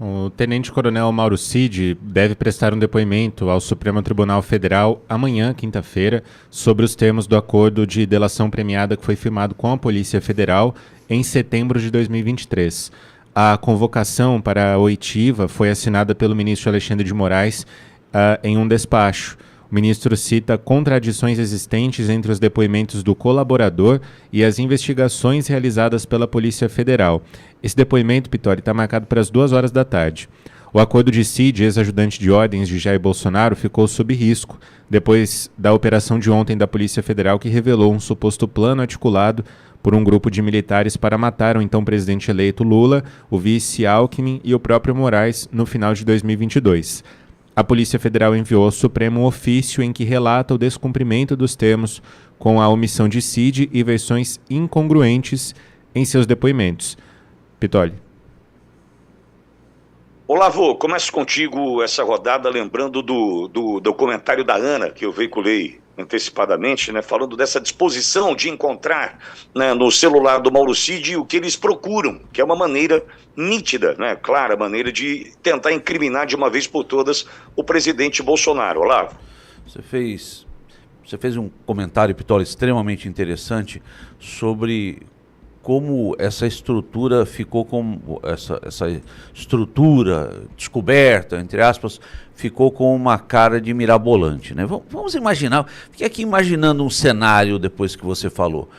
O tenente-coronel Mauro Cid deve prestar um depoimento ao Supremo Tribunal Federal amanhã, quinta-feira, sobre os termos do acordo de delação premiada que foi firmado com a Polícia Federal em setembro de 2023. A convocação para a oitiva foi assinada pelo ministro Alexandre de Moraes em um despacho. O ministro cita contradições existentes entre os depoimentos do colaborador e as investigações realizadas pela Polícia Federal. Esse depoimento, Pittori, está marcado para as 2 horas da tarde. O acordo de Cid, ex-ajudante de ordens de Jair Bolsonaro, ficou sob risco depois da operação de ontem da Polícia Federal, que revelou um suposto plano articulado por um grupo de militares para matar o então presidente eleito Lula, o vice Alckmin e o próprio Moraes no final de 2022. A Polícia Federal enviou ao Supremo um ofício em que relata o descumprimento dos termos com a omissão de Cid e versões incongruentes em seus depoimentos. Pittori. Olavo, começo contigo essa rodada lembrando do comentário da Ana, que eu veiculei antecipadamente, né, falando dessa disposição de encontrar, né, no celular do Mauro Cid o que eles procuram, que é uma maneira nítida, né, clara maneira de tentar incriminar de uma vez por todas o presidente Bolsonaro. Olavo. Você fez um comentário, Pittori, extremamente interessante sobre como essa estrutura ficou com essa estrutura descoberta, entre aspas, ficou com uma cara de mirabolante, né? Vamos imaginar, fiquei aqui imaginando um cenário depois que você falou.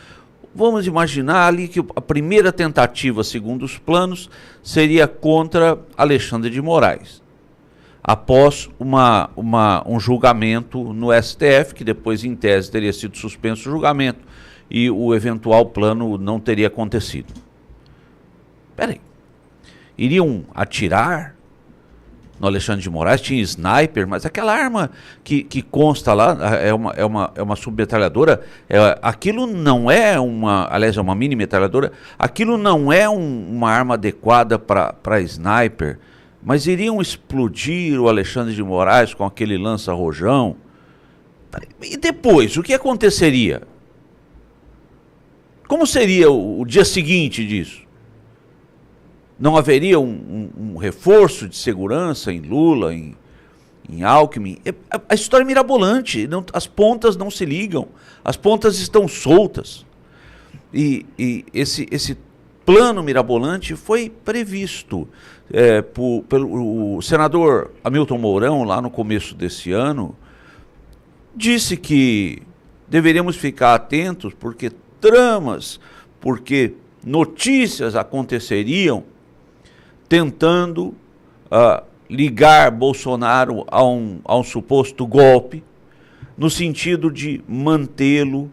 Vamos imaginar ali que a primeira tentativa, segundo os planos, seria contra Alexandre de Moraes, após um julgamento no STF, que depois, em tese, teria sido suspenso o julgamento, e o eventual plano não teria acontecido. Peraí, iriam atirar no Alexandre de Moraes? Tinha sniper, mas aquela arma que consta lá é uma submetralhadora, aquilo não é aliás, é uma mini metralhadora, aquilo não é uma arma adequada para sniper, mas iriam explodir o Alexandre de Moraes com aquele lança-rojão? E depois, o que aconteceria? Como seria o dia seguinte disso? Não haveria um reforço de segurança em Lula, em Alckmin? A história é mirabolante, as pontas não se ligam, as pontas estão soltas. E esse plano mirabolante foi previsto pelo senador Hamilton Mourão, lá no começo desse ano, disse que deveríamos ficar atentos porque notícias aconteceriam tentando ligar Bolsonaro a um suposto golpe, no sentido de mantê-lo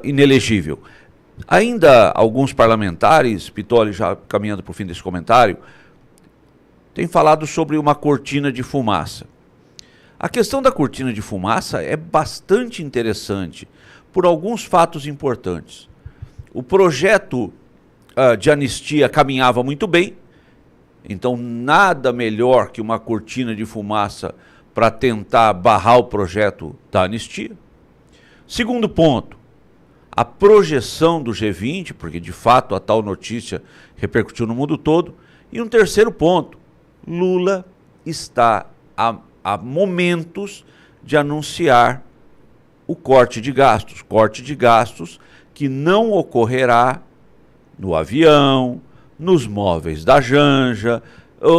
inelegível. Ainda alguns parlamentares, Pittori, já caminhando para o fim desse comentário, têm falado sobre uma cortina de fumaça. A questão da cortina de fumaça é bastante interessante, por alguns fatos importantes. O projeto de anistia caminhava muito bem, então nada melhor que uma cortina de fumaça para tentar barrar o projeto da anistia. Segundo ponto, a projeção do G20, porque de fato a tal notícia repercutiu no mundo todo. E um terceiro ponto, Lula está há momentos de anunciar o corte de gastos que não ocorrerá no avião, nos móveis da Janja,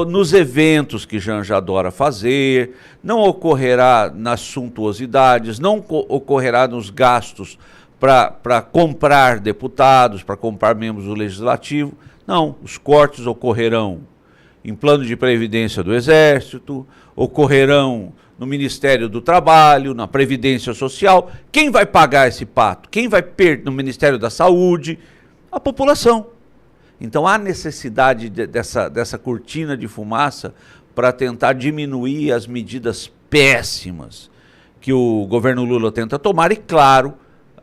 nos eventos que Janja adora fazer, não ocorrerá nas suntuosidades, não ocorrerá nos gastos para comprar deputados, para comprar membros do Legislativo. Não, os cortes ocorrerão em plano de previdência do Exército, ocorrerão no Ministério do Trabalho, na Previdência Social. Quem vai pagar esse pato? Quem vai perder no Ministério da Saúde? A população. Então há necessidade dessa cortina de fumaça para tentar diminuir as medidas péssimas que o governo Lula tenta tomar e, claro,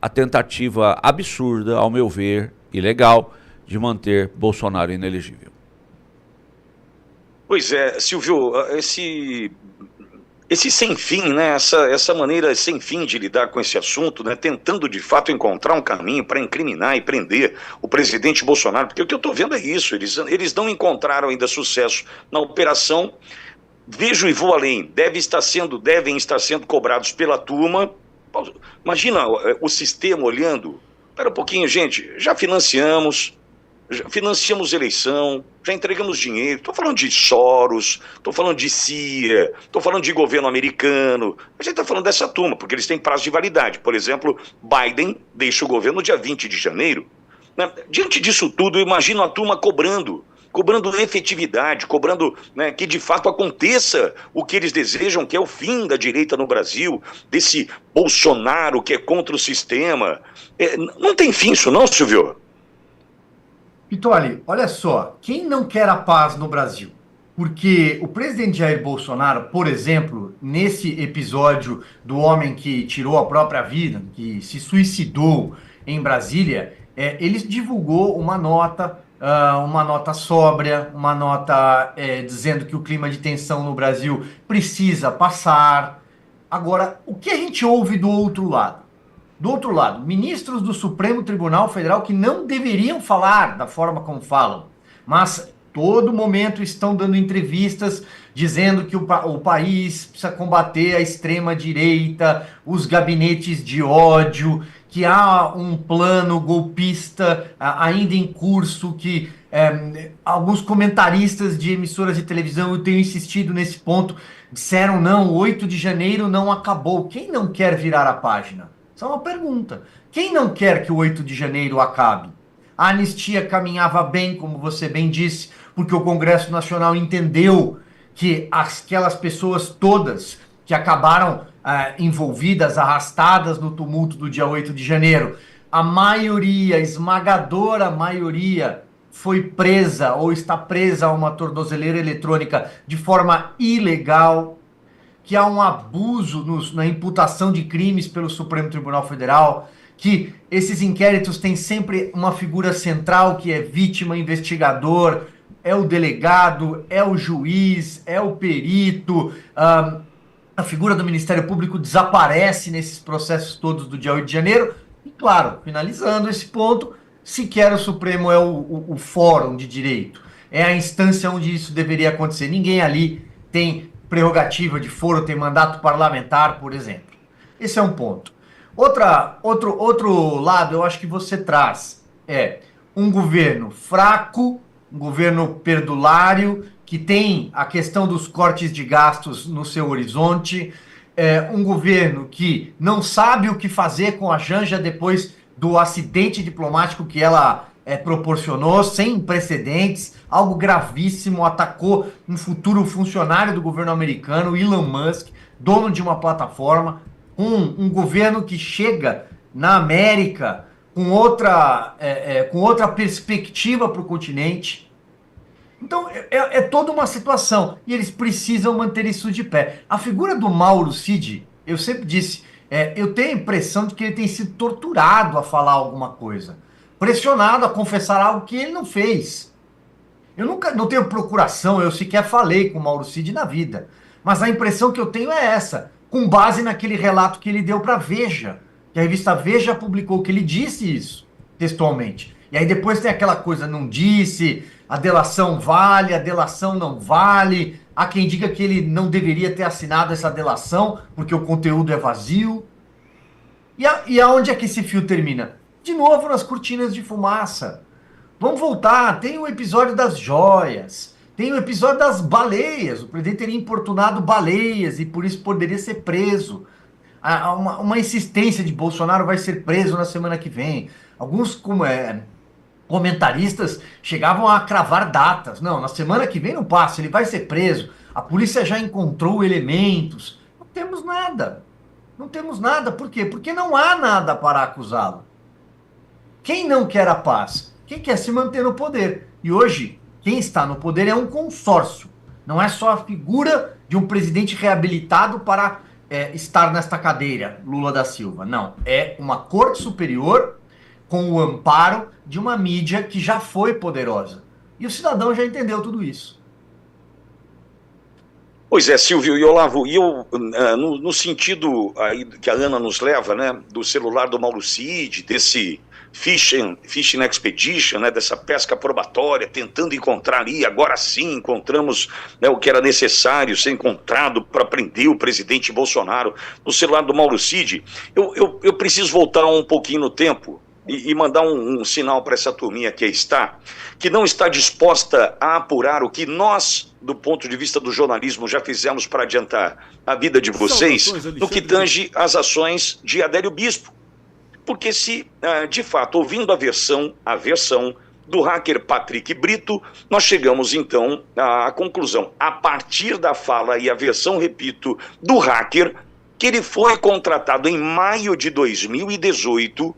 a tentativa absurda, ao meu ver, ilegal, de manter Bolsonaro inelegível. Pois é, Silvio, esse sem fim, né? Essa maneira sem fim de lidar com esse assunto, né? Tentando de fato encontrar um caminho para incriminar e prender o presidente Bolsonaro, porque o que eu estou vendo é isso, eles não encontraram ainda sucesso na operação. Vejo e vou além, devem estar sendo cobrados pela turma. Imagina o sistema olhando, espera um pouquinho, gente, já financiamos eleição, já entregamos dinheiro, estou falando de Soros, estou falando de CIA, estou falando de governo americano, a gente está falando dessa turma, porque eles têm prazo de validade. Por exemplo, Biden deixa o governo no dia 20 de janeiro. Né? Diante disso tudo, eu imagino a turma cobrando efetividade, cobrando, né, que de fato aconteça o que eles desejam, que é o fim da direita no Brasil, desse Bolsonaro que é contra o sistema. Não tem fim isso não, Silvio? Pitoli, olha só, quem não quer a paz no Brasil? Porque o presidente Jair Bolsonaro, por exemplo, nesse episódio do homem que tirou a própria vida, que se suicidou em Brasília, ele divulgou uma nota sóbria, uma nota dizendo que o clima de tensão no Brasil precisa passar. Agora, o que a gente ouve do outro lado? Do outro lado, ministros do Supremo Tribunal Federal que não deveriam falar da forma como falam, mas todo momento estão dando entrevistas dizendo que o país precisa combater a extrema-direita, os gabinetes de ódio, que há um plano golpista ainda em curso, que alguns comentaristas de emissoras de televisão, eu tenho insistido nesse ponto, disseram não, o 8 de janeiro não acabou. Quem não quer virar a página? Essa é uma pergunta. Quem não quer que o 8 de janeiro acabe? A anistia caminhava bem, como você bem disse, porque o Congresso Nacional entendeu que aquelas pessoas todas que acabaram envolvidas, arrastadas no tumulto do dia 8 de janeiro, a maioria, esmagadora maioria, foi presa ou está presa a uma tornozeleira eletrônica de forma ilegal, que há um abuso na imputação de crimes pelo Supremo Tribunal Federal, que esses inquéritos têm sempre uma figura central que é vítima, investigador, é o delegado, é o juiz, é o perito. A figura do Ministério Público desaparece nesses processos todos do dia 8 de janeiro. E claro, finalizando esse ponto, sequer o Supremo é o fórum de direito. É a instância onde isso deveria acontecer. Ninguém ali tem prerrogativa de foro, tem mandato parlamentar, por exemplo. Esse é um ponto. Outro lado, eu acho que você traz, um governo fraco, um governo perdulário, que tem a questão dos cortes de gastos no seu horizonte, um governo que não sabe o que fazer com a Janja depois do acidente diplomático que ela proporcionou, sem precedentes, algo gravíssimo, atacou um futuro funcionário do governo americano, Elon Musk, dono de uma plataforma, um governo que chega na América com outra perspectiva para o continente. Então, é toda uma situação, e eles precisam manter isso de pé. A figura do Mauro Cid, eu sempre disse, eu tenho a impressão de que ele tem sido torturado a falar alguma coisa, pressionado a confessar algo que ele não fez. Eu não tenho procuração, eu sequer falei com o Mauro Cid na vida, mas a impressão que eu tenho é essa, com base naquele relato que ele deu para a Veja, que a revista Veja publicou que ele disse isso, textualmente. E aí depois tem aquela coisa, não disse, a delação vale, a delação não vale, há quem diga que ele não deveria ter assinado essa delação, porque o conteúdo é vazio. E aonde é que esse fio termina? De novo nas cortinas de fumaça. Vamos voltar, tem o episódio das joias, tem o episódio das baleias, o presidente teria importunado baleias e por isso poderia ser preso. Há uma insistência de Bolsonaro vai ser preso na semana que vem. Alguns comentaristas chegavam a cravar datas. Não, na semana que vem não passa, ele vai ser preso. A polícia já encontrou elementos. Não temos nada. Não temos nada. Por quê? Porque não há nada para acusá-lo. Quem não quer a paz? Quem quer se manter no poder? E hoje, quem está no poder é um consórcio. Não é só a figura de um presidente reabilitado para estar nesta cadeira, Lula da Silva. Não, é uma corte superior com o amparo de uma mídia que já foi poderosa. E o cidadão já entendeu tudo isso. Pois é, Silvio e Olavo, e eu, no sentido aí que a Ana nos leva, né, do celular do Mauro Cid, desse Fishing Expedition, né, dessa pesca probatória, tentando encontrar ali, agora sim encontramos, né, o que era necessário ser encontrado para prender o presidente Bolsonaro, no celular do Mauro Cid, eu preciso voltar um pouquinho no tempo e mandar um sinal para essa turminha que aí está, que não está disposta a apurar o que nós, do ponto de vista do jornalismo, já fizemos para adiantar a vida de vocês, no que tange às ações de Adélio Bispo. Porque se, de fato, ouvindo a versão do hacker Patrick Brito, nós chegamos, então, à conclusão, a partir da fala e a versão, repito, do hacker, que ele foi contratado em maio de 2018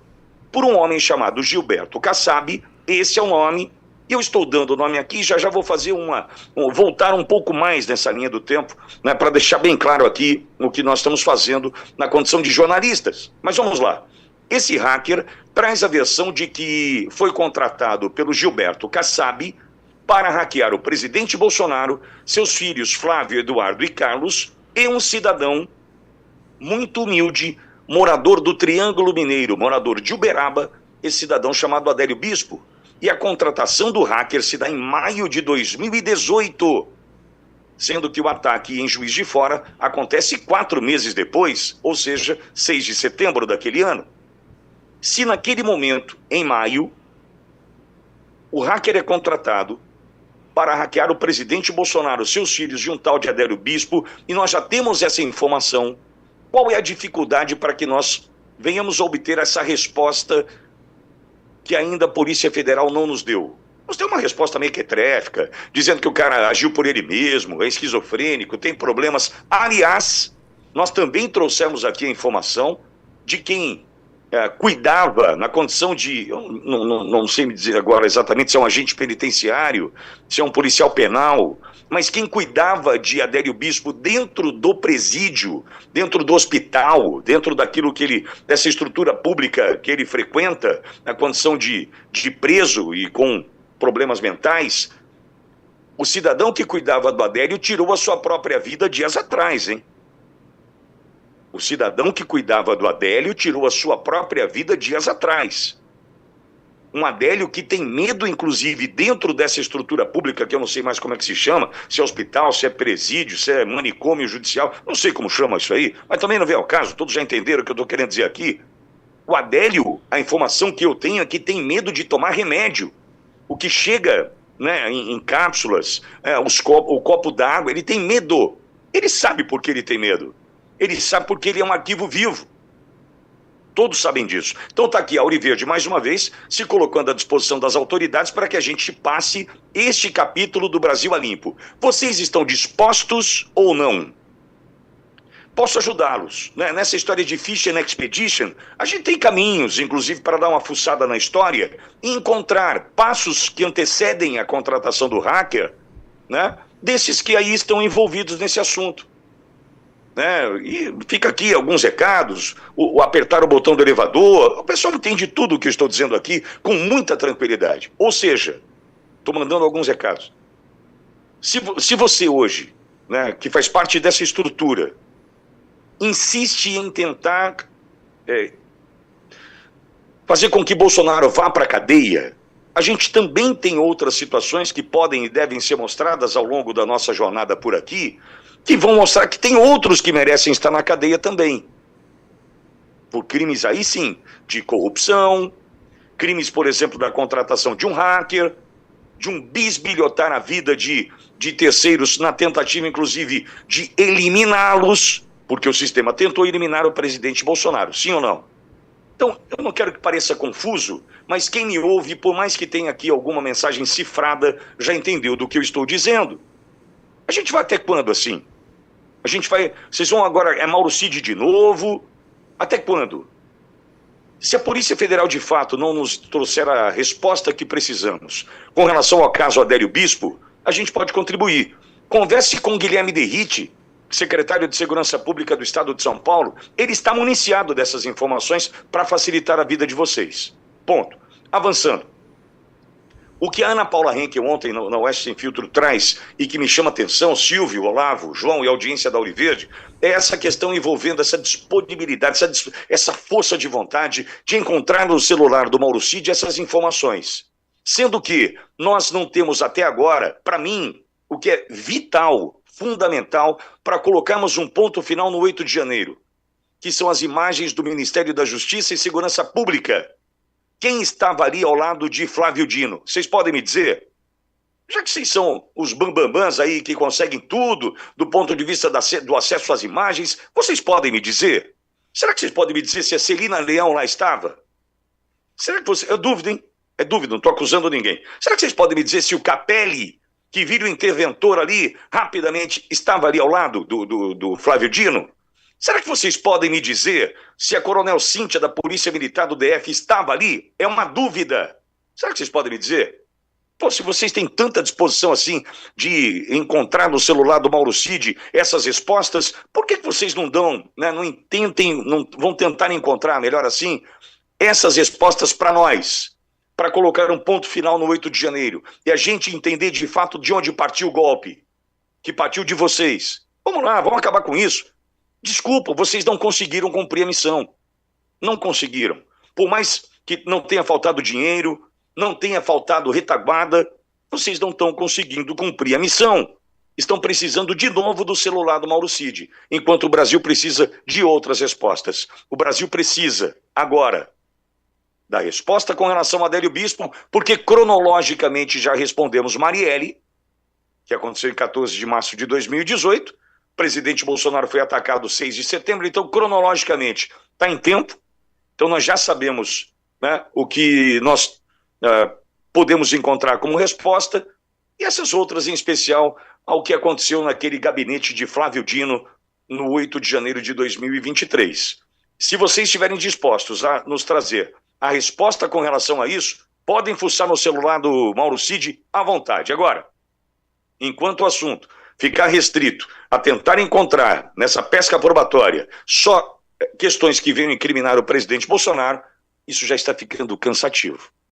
por um homem chamado Gilberto Kassab. Esse é o nome, eu estou dando o nome aqui, já vou fazer voltar um pouco mais nessa linha do tempo, né, para deixar bem claro aqui o que nós estamos fazendo na condição de jornalistas. Mas vamos lá. Esse hacker traz a versão de que foi contratado pelo Gilberto Kassab para hackear o presidente Bolsonaro, seus filhos Flávio, Eduardo e Carlos, e um cidadão muito humilde, morador do Triângulo Mineiro, morador de Uberaba, esse cidadão chamado Adélio Bispo. E a contratação do hacker se dá em maio de 2018, sendo que o ataque em Juiz de Fora acontece 4 meses depois, ou seja, 6 de setembro daquele ano. Se naquele momento, em maio, o hacker é contratado para hackear o presidente Bolsonaro, seus filhos e um tal de Adélio Bispo, e nós já temos essa informação, qual é a dificuldade para que nós venhamos a obter essa resposta que ainda a Polícia Federal não nos deu? Nos deu uma resposta meio quetréfica, dizendo que o cara agiu por ele mesmo, é esquizofrênico, tem problemas. Aliás, nós também trouxemos aqui a informação de quem cuidava na condição de, eu não sei me dizer agora exatamente se é um agente penitenciário, se é um policial penal, mas quem cuidava de Adélio Bispo dentro do presídio, dentro do hospital, dentro daquilo que ele, dessa estrutura pública que ele frequenta, na condição de preso e com problemas mentais, o cidadão que cuidava do Adélio tirou a sua própria vida dias atrás, hein? O cidadão que cuidava do Adélio tirou a sua própria vida dias atrás. Um Adélio que tem medo, inclusive, dentro dessa estrutura pública, que eu não sei mais como é que se chama, se é hospital, se é presídio, se é manicômio judicial, não sei como chama isso aí, mas também não vem ao caso, todos já entenderam o que eu estou querendo dizer aqui. O Adélio, a informação que eu tenho é que tem medo de tomar remédio. O que chega, né, em cápsulas, o copo d'água, ele tem medo. Ele sabe por que ele tem medo. Ele sabe porque ele é um arquivo vivo. Todos sabem disso. Então está aqui a Auriverde, mais uma vez, se colocando à disposição das autoridades para que a gente passe este capítulo do Brasil a limpo. Vocês estão dispostos ou não? Posso ajudá-los, né? Nessa história de Fishing Expedition, a gente tem caminhos, inclusive, para dar uma fuçada na história e encontrar passos que antecedem a contratação do hacker, né? Desses que aí estão envolvidos nesse assunto. E fica aqui alguns recados, o apertar o botão do elevador, o pessoal entende tudo o que eu estou dizendo aqui com muita tranquilidade. Ou seja, estou mandando alguns recados. Se você hoje, né, que faz parte dessa estrutura, insiste em tentar fazer com que Bolsonaro vá para a cadeia, a gente também tem outras situações que podem e devem ser mostradas ao longo da nossa jornada por aqui, que vão mostrar que tem outros que merecem estar na cadeia também. Por crimes aí sim, de corrupção, crimes, por exemplo, da contratação de um hacker, de um bisbilhotar a vida de terceiros na tentativa, inclusive, de eliminá-los, porque o sistema tentou eliminar o presidente Bolsonaro, sim ou não? Então, eu não quero que pareça confuso, mas quem me ouve, por mais que tenha aqui alguma mensagem cifrada, já entendeu do que eu estou dizendo. A gente vai até quando assim? A gente vai... Vocês vão agora... É Mauro Cid de novo? Até quando? Se a Polícia Federal, de fato, não nos trouxer a resposta que precisamos com relação ao caso Adélio Bispo, a gente pode contribuir. Converse com Guilherme Derrite, secretário de Segurança Pública do Estado de São Paulo. Ele está municiado dessas informações para facilitar a vida de vocês. Ponto. Avançando. O que a Ana Paula Henkel ontem na Oeste Sem Filtro traz e que me chama atenção, Silvio, Olavo, João e a audiência da Ouriverde, é essa questão envolvendo essa disponibilidade, essa força de vontade de encontrar no celular do Mauro Cid essas informações. Sendo que nós não temos até agora, para mim, o que é vital, fundamental, para colocarmos um ponto final no 8 de janeiro, que são as imagens do Ministério da Justiça e Segurança Pública. Quem estava ali ao lado de Flávio Dino? Vocês podem me dizer? Já que vocês são os bambambãs aí que conseguem tudo do ponto de vista do acesso às imagens, vocês podem me dizer? Será que vocês podem me dizer se a Celina Leão lá estava? Será que você... É dúvida, hein? É dúvida, não estou acusando ninguém. Será que vocês podem me dizer se o Capelli, que vira o interventor ali, rapidamente estava ali ao lado do Flávio Dino? Será que vocês podem me dizer se a Coronel Cíntia da Polícia Militar do DF estava ali? É uma dúvida. Será que vocês podem me dizer? Pô, se vocês têm tanta disposição assim de encontrar no celular do Mauro Cid essas respostas, por que vocês não dão, né, não vão tentar encontrar, melhor assim, essas respostas para nós, para colocar um ponto final no 8 de janeiro e a gente entender de fato de onde partiu o golpe, que partiu de vocês. Vamos lá, vamos acabar com isso. Desculpa, vocês não conseguiram cumprir a missão. Não conseguiram. Por mais que não tenha faltado dinheiro, não tenha faltado retaguarda, vocês não estão conseguindo cumprir a missão. Estão precisando de novo do celular do Mauro Cid, enquanto o Brasil precisa de outras respostas. O Brasil precisa, agora, da resposta com relação a Adélio Bispo, porque cronologicamente já respondemos Marielle, que aconteceu em 14 de março de 2018, o presidente Bolsonaro foi atacado 6 de setembro, então cronologicamente está em tempo, então nós já sabemos, né, o que nós podemos encontrar como resposta, e essas outras em especial ao que aconteceu naquele gabinete de Flávio Dino no 8 de janeiro de 2023. Se vocês estiverem dispostos a nos trazer a resposta com relação a isso, podem fuçar no celular do Mauro Cid à vontade. Agora, enquanto o assunto ficar restrito a tentar encontrar nessa pesca probatória só questões que venham incriminar o presidente Bolsonaro, isso já está ficando cansativo.